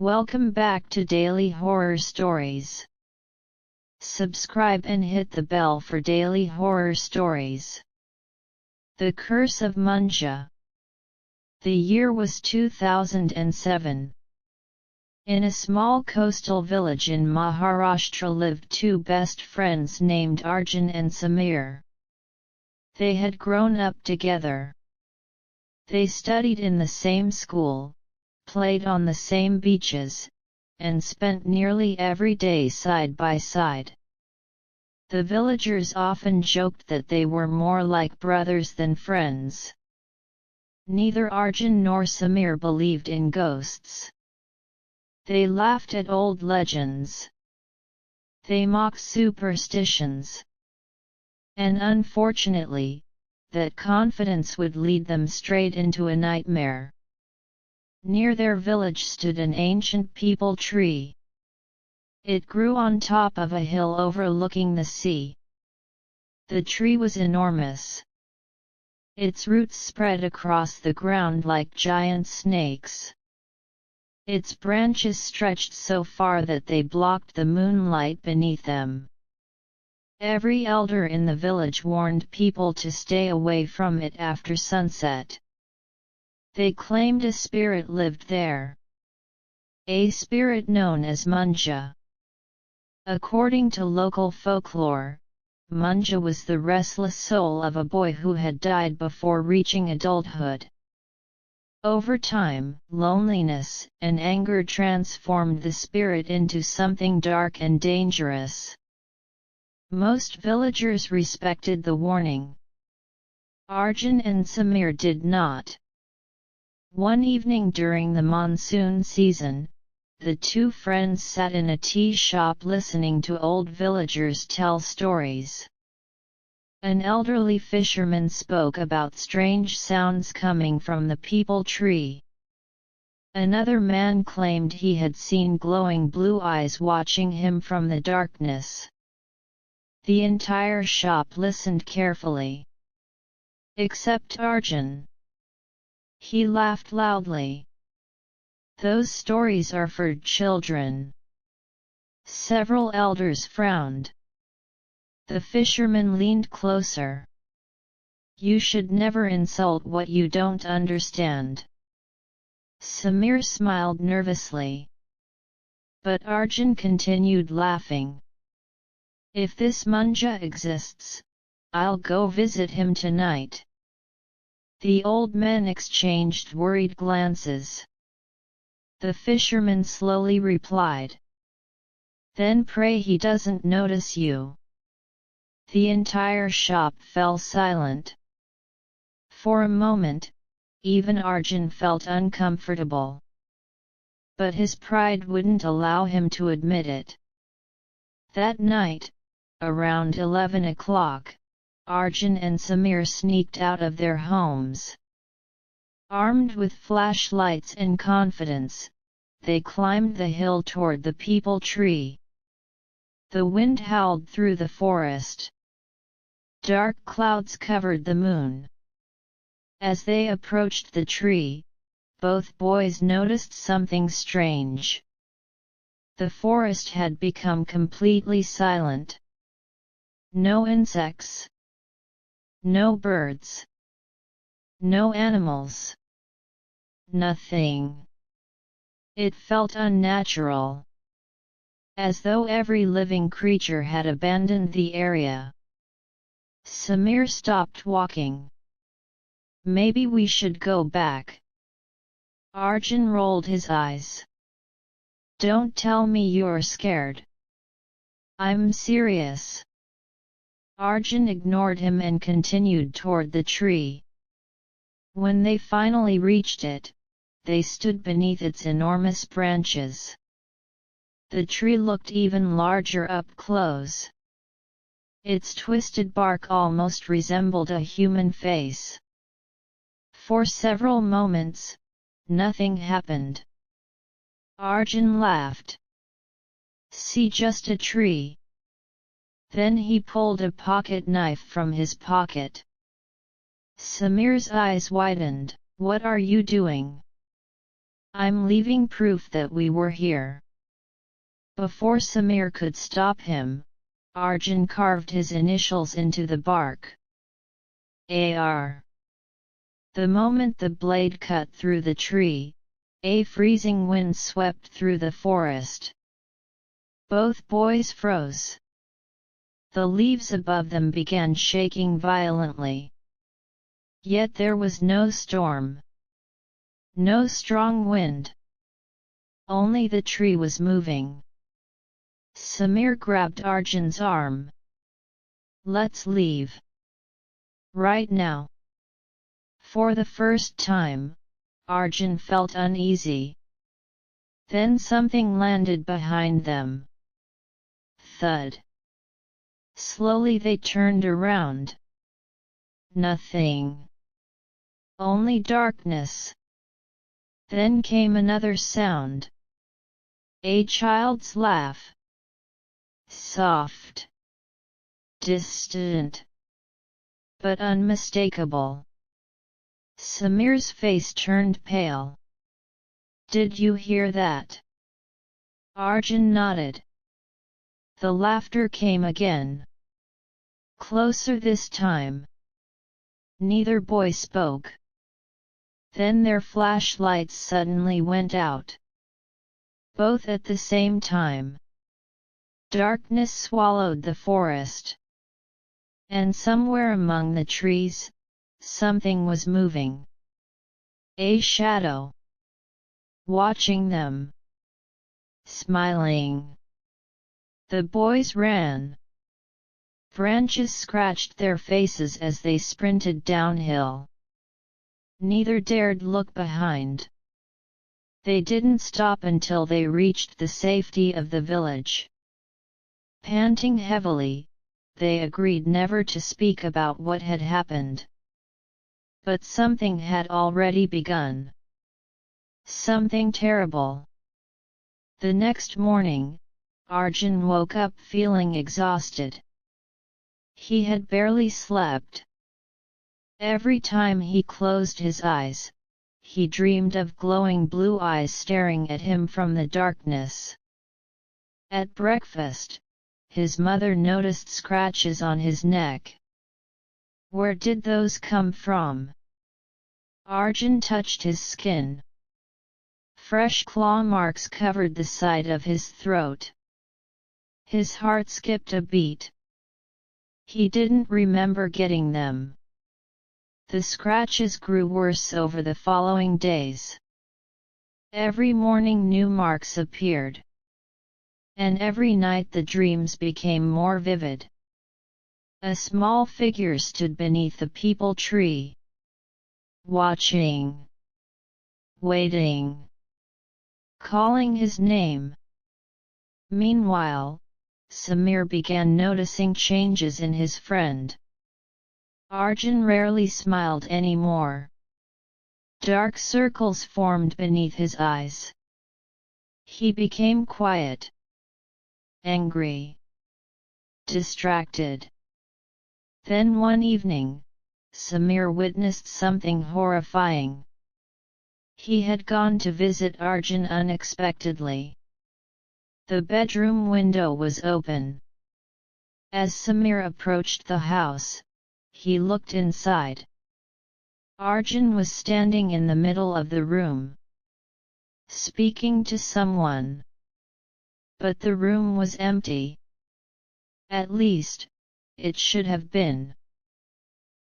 Welcome back to Daily Horror Stories. Subscribe and hit the bell for daily horror stories. The Curse of Munjya. The year was 2007. In a small coastal village in Maharashtra lived two best friends named Arjun and Samir. They had grown up together. They studied in the same school, played on the same beaches, and spent nearly every day side by side. The villagers often joked that they were more like brothers than friends. Neither Arjun nor Samir believed in ghosts. They laughed at old legends. They mocked superstitions. And unfortunately, that confidence would lead them straight into a nightmare. Near their village stood an ancient peepal tree. It grew on top of a hill overlooking the sea. The tree was enormous. Its roots spread across the ground like giant snakes. Its branches stretched so far that they blocked the moonlight beneath them. Every elder in the village warned people to stay away from it after sunset. They claimed a spirit lived there. A spirit known as Munjya. According to local folklore, Munjya was the restless soul of a boy who had died before reaching adulthood. Over time, loneliness and anger transformed the spirit into something dark and dangerous. Most villagers respected the warning. Arjun and Samir did not. One evening during the monsoon season, the two friends sat in a tea shop listening to old villagers tell stories. An elderly fisherman spoke about strange sounds coming from the peepal tree. Another man claimed he had seen glowing blue eyes watching him from the darkness. The entire shop listened carefully. Except Arjun. He laughed loudly. Those stories are for children. Several elders frowned. The fisherman leaned closer. You should never insult what you don't understand. Samir smiled nervously. But Arjun continued laughing. If this Munjya exists, I'll go visit him tonight. The old men exchanged worried glances. The fisherman slowly replied. Then pray he doesn't notice you. The entire shop fell silent. For a moment, even Arjun felt uncomfortable. But his pride wouldn't allow him to admit it. That night, around 11 o'clock, Arjun and Samir sneaked out of their homes. Armed with flashlights and confidence, they climbed the hill toward the peepal tree. The wind howled through the forest. Dark clouds covered the moon. As they approached the tree, both boys noticed something strange. The forest had become completely silent. No insects. No birds. No animals. Nothing. It felt unnatural. As though every living creature had abandoned the area. Samir stopped walking. Maybe we should go back. Arjun rolled his eyes. Don't tell me you're scared. I'm serious. Arjun ignored him and continued toward the tree. When they finally reached it, they stood beneath its enormous branches. The tree looked even larger up close. Its twisted bark almost resembled a human face. For several moments, nothing happened. Arjun laughed. See, just a tree. Then he pulled a pocket knife from his pocket. Samir's eyes widened. What are you doing? I'm leaving proof that we were here." Before Samir could stop him, Arjun carved his initials into the bark. AR. The moment the blade cut through the tree, a freezing wind swept through the forest. Both boys froze. The leaves above them began shaking violently. Yet there was no storm. No strong wind. Only the tree was moving. Samir grabbed Arjun's arm. "Let's leave. Right now." For the first time, Arjun felt uneasy. Then something landed behind them. Thud. Slowly they turned around. Nothing. Only darkness. Then came another sound. A child's laugh. Soft. Distant. But unmistakable. Samir's face turned pale. "Did you hear that?" Arjun nodded. The laughter came again. Closer this time. Neither boy spoke. Then their flashlights suddenly went out. Both at the same time. Darkness swallowed the forest. And somewhere among the trees, something was moving. A shadow. Watching them. Smiling. The boys ran. Branches scratched their faces as they sprinted downhill. Neither dared look behind. They didn't stop until they reached the safety of the village. Panting heavily, they agreed never to speak about what had happened. But something had already begun. Something terrible. The next morning, Arjun woke up feeling exhausted. He had barely slept. Every time he closed his eyes, he dreamed of glowing blue eyes staring at him from the darkness. At breakfast, his mother noticed scratches on his neck. Where did those come from? Arjun touched his skin. Fresh claw marks covered the side of his throat. His heart skipped a beat. He didn't remember getting them. The scratches grew worse over the following days. Every morning new marks appeared. And every night the dreams became more vivid. A small figure stood beneath the peepal tree. Watching. Waiting. Calling his name. Meanwhile, Samir began noticing changes in his friend. Arjun rarely smiled anymore. Dark circles formed beneath his eyes. He became quiet. Angry. Distracted. Then one evening, Samir witnessed something horrifying. He had gone to visit Arjun unexpectedly. The bedroom window was open. As Samir approached the house, he looked inside. Arjun was standing in the middle of the room, speaking to someone. But the room was empty. At least, it should have been.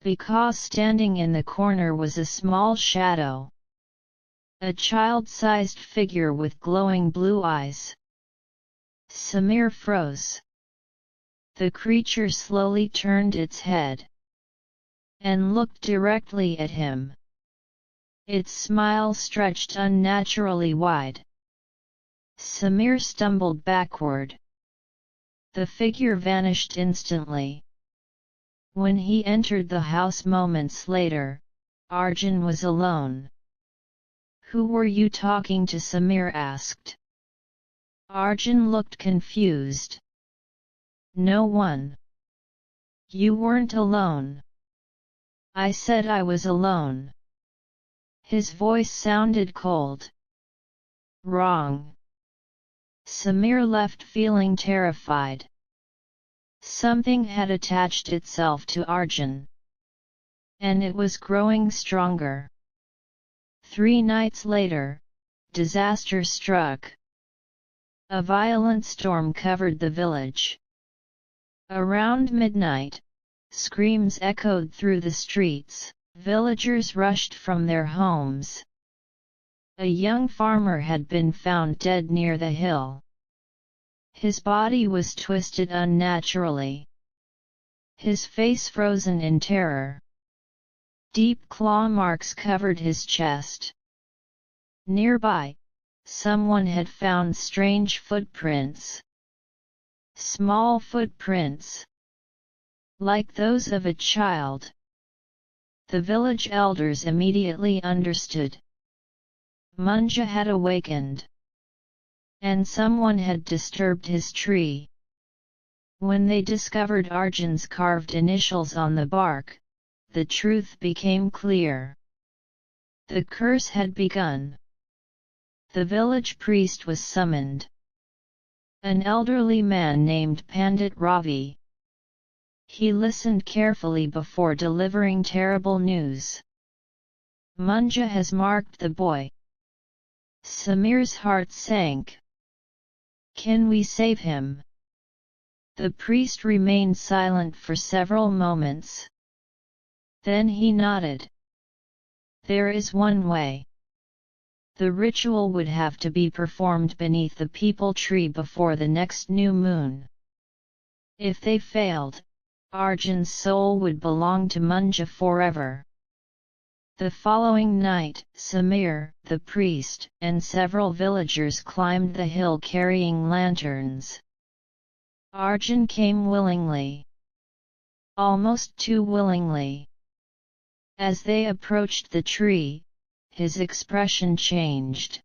Because standing in the corner was a small shadow. A child-sized figure with glowing blue eyes. Samir froze. The creature slowly turned its head. And looked directly at him. Its smile stretched unnaturally wide. Samir stumbled backward. The figure vanished instantly. When he entered the house moments later, Arjun was alone. "Who were you talking to?" Samir asked. Arjun looked confused. "No one." "You weren't alone." "I said I was alone." His voice sounded cold. Wrong. Samir left feeling terrified. Something had attached itself to Arjun. And it was growing stronger. 3 nights later, disaster struck. A violent storm covered the village. Around midnight, screams echoed through the streets. Villagers rushed from their homes. A young farmer had been found dead near the hill. His body was twisted unnaturally. His face frozen in terror. Deep claw marks covered his chest. Nearby, someone had found strange footprints. Small footprints, like those of a child. The village elders immediately understood. Munjya had awakened. And someone had disturbed his tree. When they discovered Arjun's carved initials on the bark, the truth became clear. The curse had begun. The village priest was summoned. An elderly man named Pandit Ravi. He listened carefully before delivering terrible news. Munjya has marked the boy. Samir's heart sank. Can we save him? The priest remained silent for several moments. Then he nodded. There is one way. The ritual would have to be performed beneath the peepal tree before the next new moon. If they failed, Arjun's soul would belong to Munjya forever. The following night, Samir, the priest, and several villagers climbed the hill carrying lanterns. Arjun came willingly. Almost too willingly. As they approached the tree, his expression changed.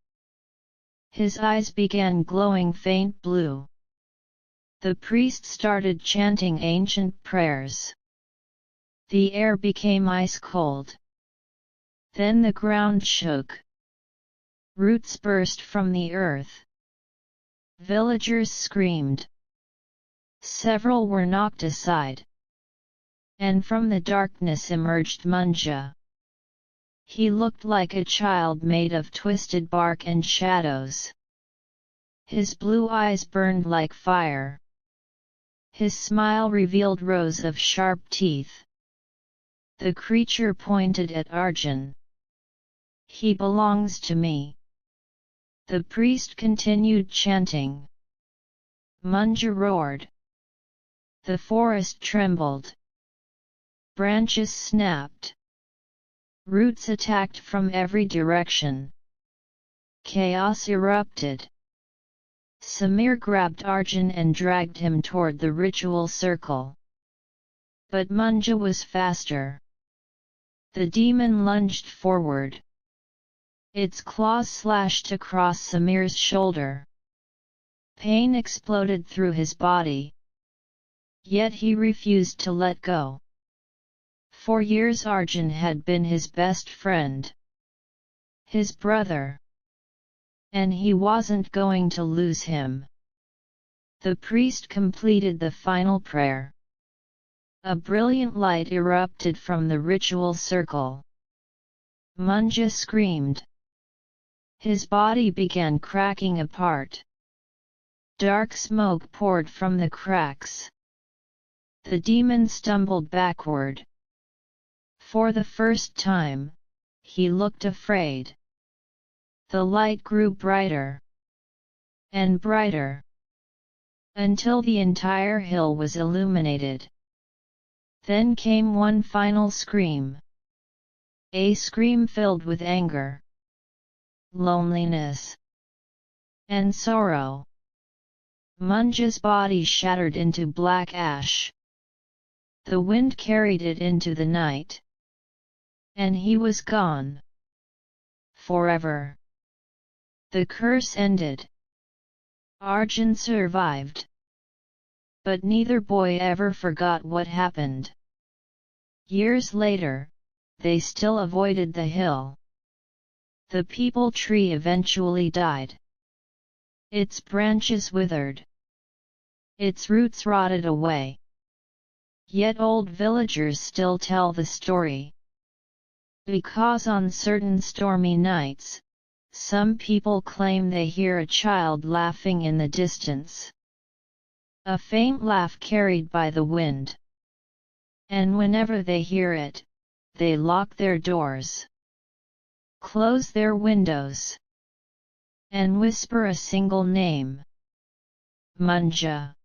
His eyes began glowing faint blue. The priest started chanting ancient prayers. The air became ice cold. Then the ground shook. Roots burst from the earth. Villagers screamed. Several were knocked aside. And from the darkness emerged Munjya. He looked like a child made of twisted bark and shadows. His blue eyes burned like fire. His smile revealed rows of sharp teeth. The creature pointed at Arjun. He belongs to me. The priest continued chanting. Munjya roared. The forest trembled. Branches snapped. Roots attacked from every direction. Chaos erupted. Samir grabbed Arjun and dragged him toward the ritual circle. But Munjya was faster. The demon lunged forward. Its claws slashed across Samir's shoulder. Pain exploded through his body. Yet he refused to let go. For years Arjun had been his best friend. His brother. And he wasn't going to lose him. The priest completed the final prayer. A brilliant light erupted from the ritual circle. Munjya screamed. His body began cracking apart. Dark smoke poured from the cracks. The demon stumbled backward. For the first time, he looked afraid. The light grew brighter and brighter, until the entire hill was illuminated. Then came one final scream. A scream filled with anger, loneliness, and sorrow. Munjya's body shattered into black ash. The wind carried it into the night. And he was gone. Forever. The curse ended. Arjun survived. But neither boy ever forgot what happened. Years later, they still avoided the hill. The peepal tree eventually died. its branches withered, its roots rotted away. Yet old villagers still tell the story. Because on certain stormy nights, some people claim they hear a child laughing in the distance. A faint laugh carried by the wind. And whenever they hear it, they lock their doors, close their windows, and whisper a single name: Munjya.